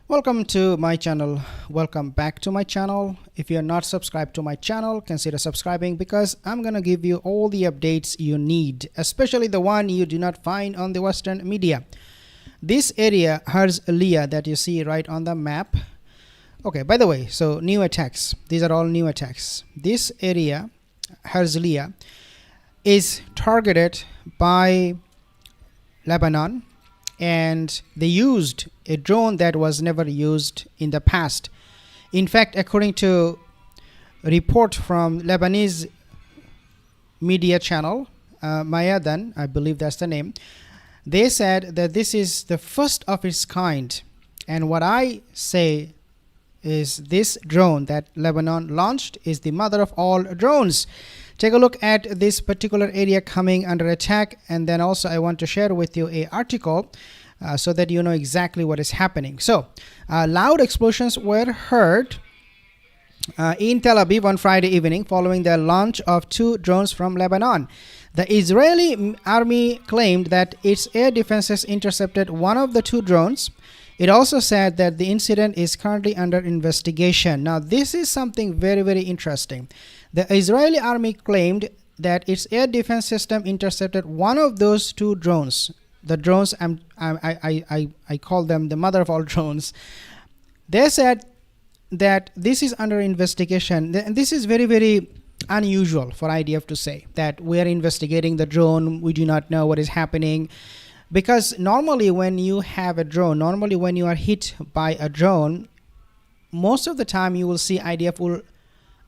Welcome to my channel. Welcome back to my channel. If you're not subscribed to my channel, consider subscribing because I'm gonna give you all the updates you need, especially the one you do not find on the Western media. This area, Herzliya, that you see right on the map. Okay, by the way, so new attacks. These are all new attacks. This area, Herzliya, is targeted by Lebanon, and they used a drone that was never used in the past. In fact, according to a report from Lebanese media channel, Mayadan, I believe that's the name, they said that this is the first of its kind. And what I say is this drone that Lebanon launched is the mother of all drones. Take a look at this particular area coming under attack, and then also I want to share with you an article so that you know exactly what is happening. So loud explosions were heard in Tel Aviv on Friday evening following the launch of 2 drones from Lebanon. The Israeli army claimed that its air defenses intercepted one of the 2 drones. It also said that the incident is currently under investigation. Now, this is something very, very interesting. The Israeli army claimed that its air defense system intercepted one of those 2 drones. The drones, I call them the mother of all drones. They said that this is under investigation. And this is very, very unusual for IDF to say that we are investigating the drone. We do not know what is happening. Because normally when you have a drone, normally when you are hit by a drone, most of the time you will see IDF will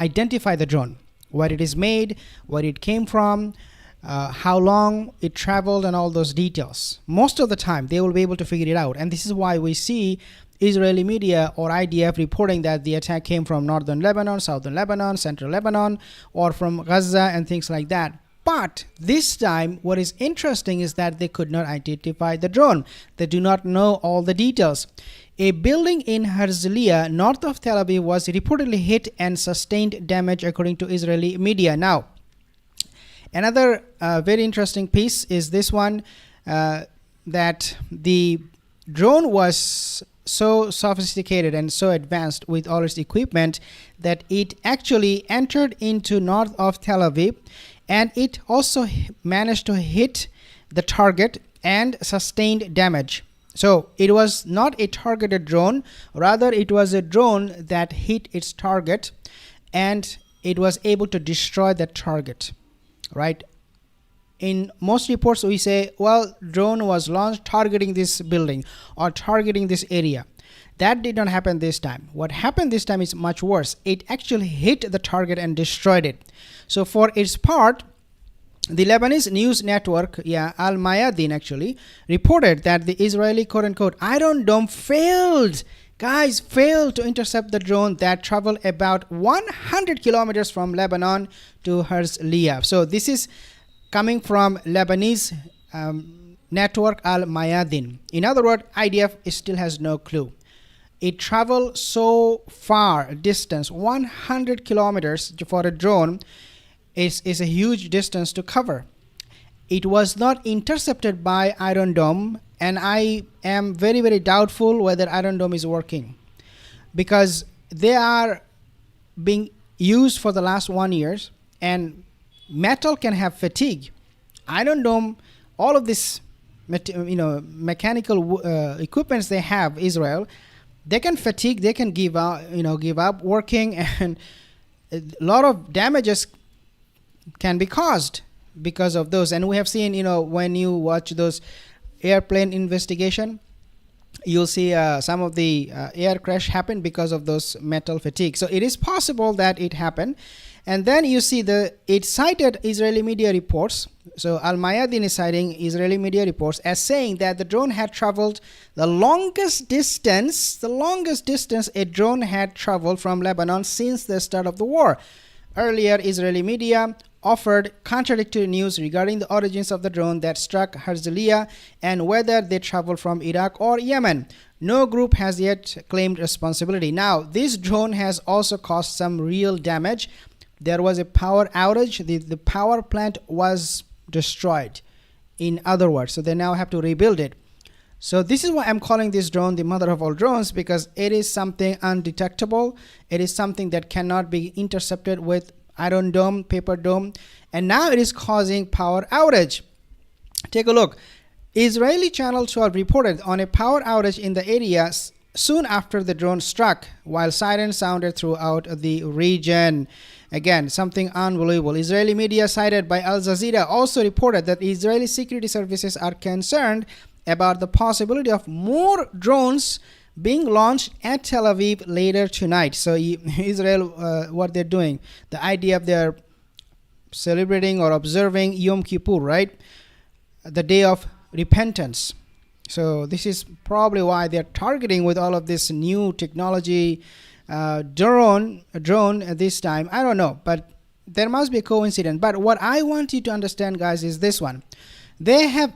identify the drone, where it is made, where it came from, how long it traveled, and all those details. Most of the time they will be able to figure it out. And this is why we see Israeli media or IDF reporting that the attack came from northern Lebanon, southern Lebanon, central Lebanon, or from Gaza and things like that. But this time, what is interesting is that they could not identify the drone. They do not know all the details. A building in Herzliya, north of Tel Aviv, was reportedly hit and sustained damage, according to Israeli media. Now, another very interesting piece is this one, that the drone was so sophisticated and so advanced with all its equipment that it actually entered into north of Tel Aviv, and it also managed to hit the target and sustained damage. So it was not a targeted drone, rather it was a drone that hit its target and it was able to destroy that target, right? In most reports we say, well, drone was launched targeting this building or targeting this area. That did not happen this time. What happened this time is much worse. It actually hit the target and destroyed it. So for its part, the Lebanese news network, Al Mayadin actually, reported that the Israeli quote-unquote Iron Dome failed to intercept the drone that traveled about 100 kilometers from Lebanon to Herzliya. So this is coming from Lebanese network Al Mayadin. In other words, IDF still has no clue. It traveled so far distance, 100 kilometers for a drone is a huge distance to cover. It was not intercepted by Iron Dome, and I am very, very doubtful whether Iron Dome is working, because they are being used for the last 1 year, and metal can have fatigue. Iron Dome, all of this mechanical equipments they have, Israel, they can fatigue, they can give up working, and a lot of damages can be caused because of those. And we have seen, when you watch those airplane investigation, you'll see some of the air crash happen because of those metal fatigue. So it is possible that it happened. And then you see it cited Israeli media reports. So Al Mayadin is citing Israeli media reports as saying that the drone had traveled the longest distance a drone had traveled from Lebanon since the start of the war. Earlier, Israeli media offered contradictory news regarding the origins of the drone that struck Herzliya and whether they traveled from Iraq or Yemen. No group has yet claimed responsibility. Now, this drone has also caused some real damage. There was a power outage. The power plant was destroyed, in other words. So they now have to rebuild it. So this is why I'm calling this drone the mother of all drones, because it is something undetectable. It is something that cannot be intercepted with Iron Dome, Paper Dome, and now it is causing power outage. Take a look. Israeli Channel 12 reported on a power outage in the area soon after the drone struck, while sirens sounded throughout the region. Again, something unbelievable. Israeli media cited by Al Jazeera also reported that Israeli security services are concerned about the possibility of more drones being launched at Tel Aviv later tonight. So Israel, what they're doing, the IDF, they're celebrating or observing Yom Kippur, right? The day of repentance. So this is probably why they're targeting with all of this new technology drone this time. I don't know, but there must be a coincidence. But what I want you to understand, guys, is this one. They have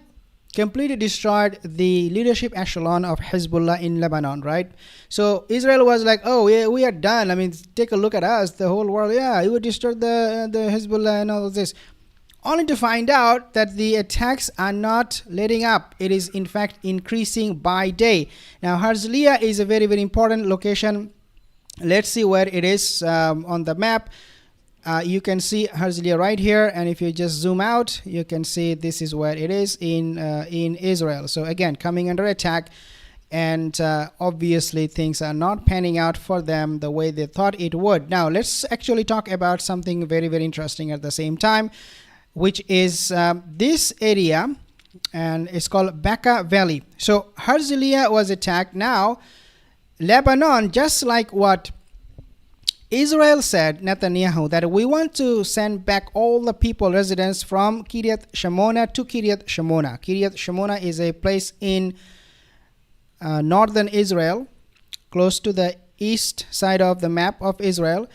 completely destroyed the leadership echelon of Hezbollah in Lebanon, right? So Israel was like, oh, yeah, we are done. I mean, take a look at us, the whole world. Yeah, you would destroy the Hezbollah and all of this. Only to find out that the attacks are not letting up. It is in fact increasing by day. Now Herzliya is a very, very important location. Let's see where it is on the map. You can see Herzliya right here, and if you just zoom out, you can see this is where it is in Israel. So again, coming under attack, and obviously things are not panning out for them the way they thought it would. Now let's actually talk about something very, very interesting at the same time, which is this area, and it's called Bekaa Valley. So Herzliya was attacked. Now Lebanon, just like what Israel said, Netanyahu, that we want to send back all the people, residents from Kiryat Shimona to Kiryat Shimona. Kiryat Shimona is a place in northern Israel, close to the east side of the map of Israel.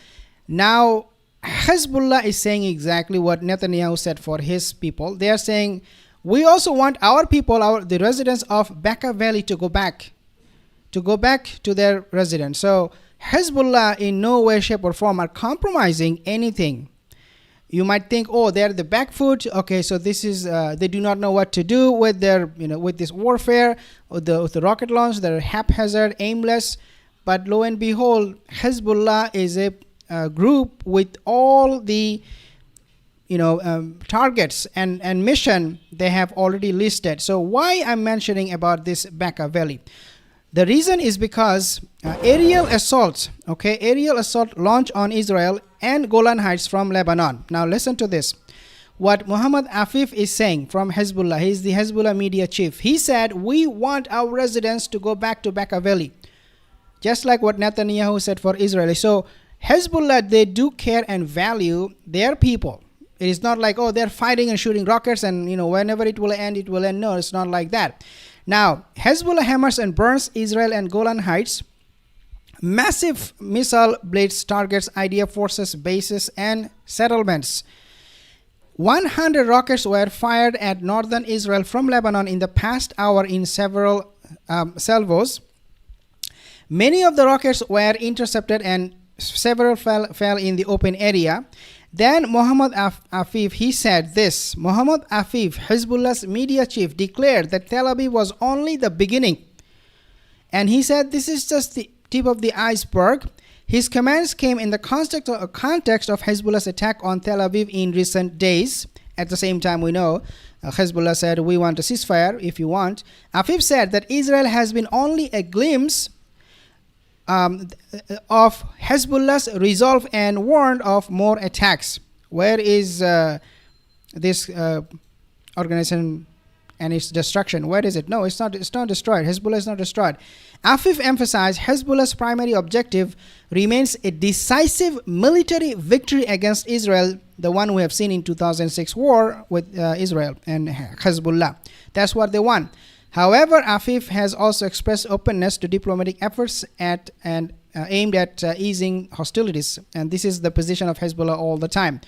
Now Hezbollah is saying exactly what Netanyahu said for his people. They are saying, we also want our people, the residents of Bekaa Valley, to go back to their residence. So Hezbollah in no way, shape or form are compromising anything. You might think, oh, they're the back foot. Okay, so this is they do not know what to do with their, with this warfare, with the rocket launch. They're haphazard, aimless. But lo and behold, Hezbollah is a group with all the targets and mission they have already listed. So why I'm mentioning about this Bekaa Valley? The reason is because aerial assault launched on Israel and Golan Heights from Lebanon. Now listen to this. What Muhammad Afif is saying from Hezbollah, he's the Hezbollah media chief. He said, we want our residents to go back to Bekaa Valley, just like what Netanyahu said for Israel. So Hezbollah, they do care and value their people. It is not like, oh, they're fighting and shooting rockets and whenever it will end, it will end. No, it's not like that. Now, Hezbollah hammers and burns Israel and Golan Heights. Massive missile blades targets IDF forces, bases, and settlements. 100 rockets were fired at northern Israel from Lebanon in the past hour in several salvos. Many of the rockets were intercepted and several fell in the open area. Then Muhammad Afif, he said this. Muhammad Afif, Hezbollah's media chief, declared that Tel Aviv was only the beginning. And he said this is just the tip of the iceberg. His comments came in the context of Hezbollah's attack on Tel Aviv in recent days. At the same time, we know Hezbollah said, we want a ceasefire if you want. Afif said that Israel has been only a glimpse of Hezbollah's resolve and warned of more attacks. Where is this organization and its destruction? Where is it? No, it's not destroyed. Hezbollah is not destroyed. Afif emphasized Hezbollah's primary objective remains a decisive military victory against Israel, the one we have seen in 2006 war with Israel and Hezbollah. That's what they want. However, Afif has also expressed openness to diplomatic efforts aimed at easing hostilities. And this is the position of Hezbollah all the time.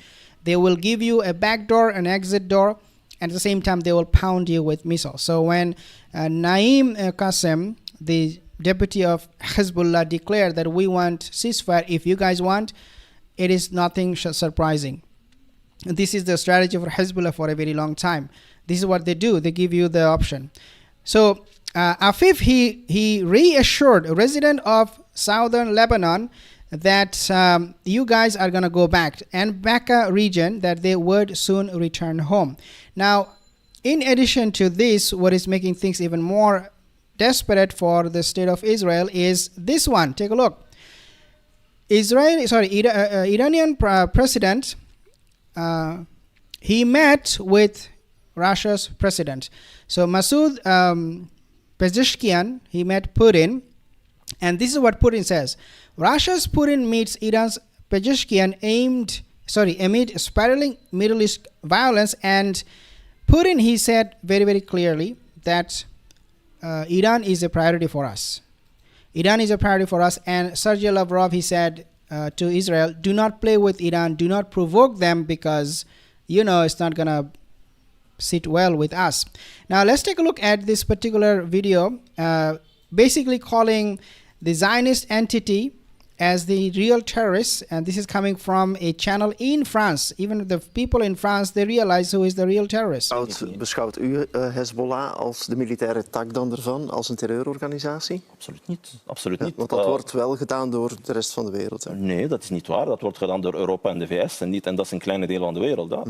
They will give you a back door, an exit door, and at the same time they will pound you with missiles. So when Naim Qassem, the deputy of Hezbollah, declared that we want ceasefire if you guys want, it is nothing surprising. This is the strategy for Hezbollah for a very long time. This is what they do. They give you the option. So Afif, he reassured a resident of southern Lebanon that you guys are going to go back, and Bekaa region, that they would soon return home. Now, in addition to this, what is making things even more desperate for the state of Israel is this one. Take a look. Iranian president, he met with Russia's president. So Masoud Pezeshkian, he met Putin, and this is what Putin says. Russia's Putin meets Iran's Pezeshkian amid spiraling Middle East violence, and Putin, he said very, very clearly that Iran is a priority for us. Iran is a priority for us, and Sergei Lavrov, he said to Israel, do not play with Iran, do not provoke them, because you know it's not gonna sit well with us. Now let's take a look at this particular video, basically calling the Zionist entity as the real terrorists, and this is coming from a channel in France. Even the people in France, they realize who is the real terrorist. Beschouwt u Hezbollah als de militaire tak dan ervan, als een terreurorganisatie? Absoluut niet. Absoluut niet. Want dat wordt wel gedaan door de rest van de wereld. Hè? Nee, dat is niet waar. Dat wordt gedaan door Europa en de VS en dat is een kleine deel van de wereld.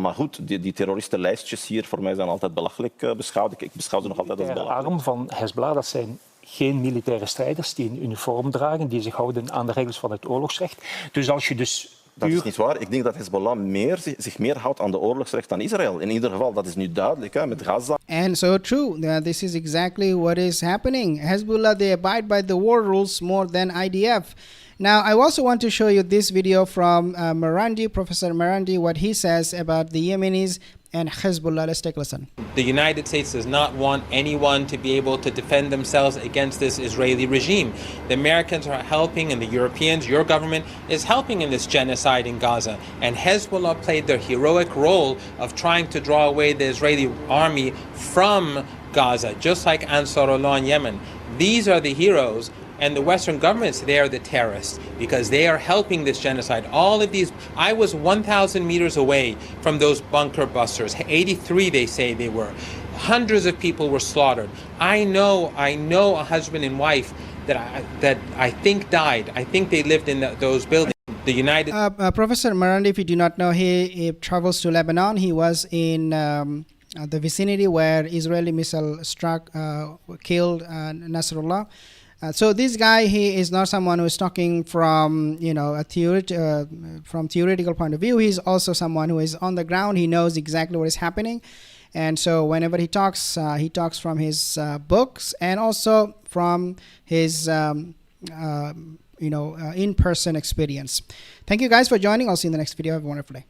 Maar goed, die terroristenlijstjes hier voor mij zijn altijd belachelijk beschouwd. Ik beschouw ze nog altijd als belachelijk. De arm van Hezbollah, dat zijn geen militaire strijders die een uniform dragen, die zich houden aan de regels van het oorlogsrecht. Dus als je Dat is niet waar. Ik denk dat Hezbollah zich meer houdt aan de oorlogsrecht dan Israël. In ieder geval, dat is nu duidelijk hè, met Gaza. And so true. This is exactly what is happening. Hezbollah, they abide by the war rules more than IDF. Now, I also want to show you this video from Professor Marandi, what he says about the Yemenis and Hezbollah. Let's take a listen. The United States does not want anyone to be able to defend themselves against this Israeli regime. The Americans are helping, and the Europeans, your government, is helping in this genocide in Gaza. And Hezbollah played their heroic role of trying to draw away the Israeli army from Gaza, just like Ansarullah in Yemen. These are the heroes. And the Western governments, they are the terrorists because they are helping this genocide. All of these, I was 1,000 meters away from those bunker busters. 83, they say they were. Hundreds of people were slaughtered. I know a husband and wife that I think died. I think they lived in those buildings. The United... Professor Marandi, if you do not know, he travels to Lebanon. He was in the vicinity where Israeli missile struck, killed Nasrallah. So this guy, he is not someone who is talking from a theoretical point of view. He's also someone who is on the ground. He knows exactly what is happening, and so whenever he talks from his books and also from his in-person experience. Thank you guys for joining. I'll see you in the next video. Have a wonderful day.